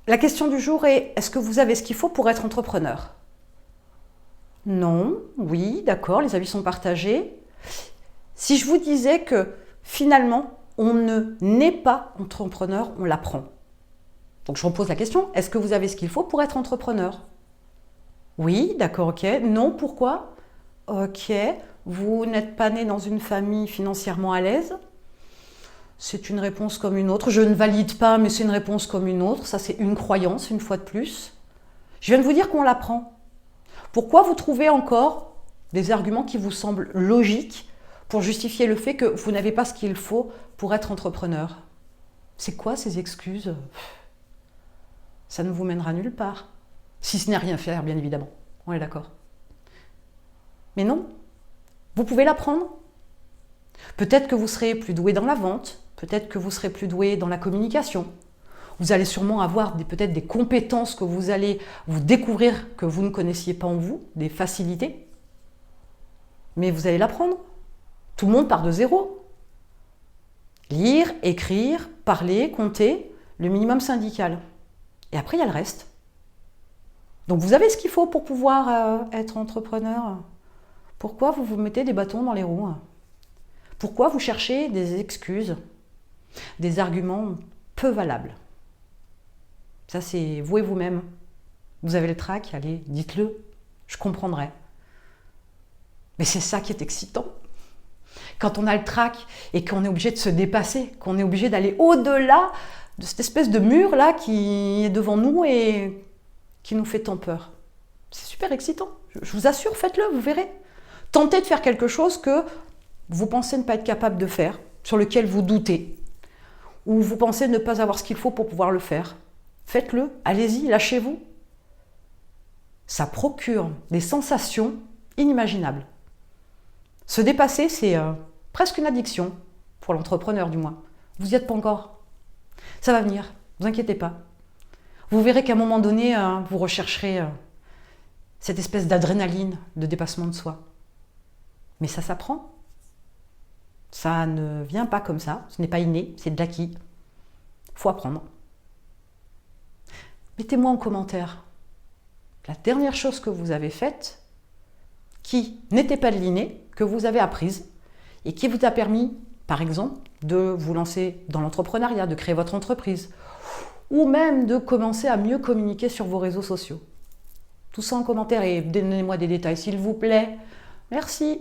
La question du jour est, est-ce que vous avez ce qu'il faut pour être entrepreneur? Non, oui, d'accord, les avis sont partagés. Si je vous disais que finalement, on ne naît pas entrepreneur, on l'apprend. Donc je repose la question, est-ce que vous avez ce qu'il faut pour être entrepreneur? Oui, d'accord, ok. Non, pourquoi? Ok, vous n'êtes pas né dans une famille financièrement à l'aise? C'est une réponse comme une autre. Je ne valide pas, mais c'est une réponse comme une autre. Ça, c'est une croyance, une fois de plus. Je viens de vous dire qu'on l'apprend. Pourquoi vous trouvez encore des arguments qui vous semblent logiques pour justifier le fait que vous n'avez pas ce qu'il faut pour être entrepreneur? C'est quoi ces excuses? Ça ne vous mènera nulle part. Si ce n'est rien faire, bien évidemment. On est d'accord. Mais non, vous pouvez l'apprendre. Peut-être que vous serez plus doué dans la vente, peut-être que vous serez plus doué dans la communication. Vous allez sûrement avoir peut-être des compétences que vous allez vous découvrir que vous ne connaissiez pas en vous, des facilités. Mais vous allez l'apprendre. Tout le monde part de zéro. Lire, écrire, parler, compter, le minimum syndical. Et après, il y a le reste. Donc vous avez ce qu'il faut pour pouvoir être entrepreneur. Pourquoi vous vous mettez des bâtons dans les roues? Pourquoi vous cherchez des excuses, des arguments peu valables? Ça, c'est vous et vous-même. Vous avez le trac, allez, dites-le, je comprendrai. Mais c'est ça qui est excitant. Quand on a le trac et qu'on est obligé de se dépasser, qu'on est obligé d'aller au-delà de cette espèce de mur-là qui est devant nous et qui nous fait tant peur. C'est super excitant. Je vous assure, faites-le, vous verrez. Tentez de faire quelque chose que vous pensez ne pas être capable de faire, sur lequel vous doutez, ou vous pensez ne pas avoir ce qu'il faut pour pouvoir le faire. Faites-le, allez-y, lâchez-vous. Ça procure des sensations inimaginables. Se dépasser, c'est presque une addiction, pour l'entrepreneur du moins. Vous n'y êtes pas encore. Ça va venir, ne vous inquiétez pas. Vous verrez qu'à un moment donné, vous rechercherez cette espèce d'adrénaline, de dépassement de soi. Mais ça s'apprend. Ça ne vient pas comme ça, ce n'est pas inné, c'est de l'acquis. Il faut apprendre. Mettez-moi en commentaire la dernière chose que vous avez faite qui n'était pas de l'inné, que vous avez apprise et qui vous a permis, par exemple, de vous lancer dans l'entrepreneuriat, de créer votre entreprise ou même de commencer à mieux communiquer sur vos réseaux sociaux. Tout ça en commentaire et donnez-moi des détails s'il vous plaît. Merci.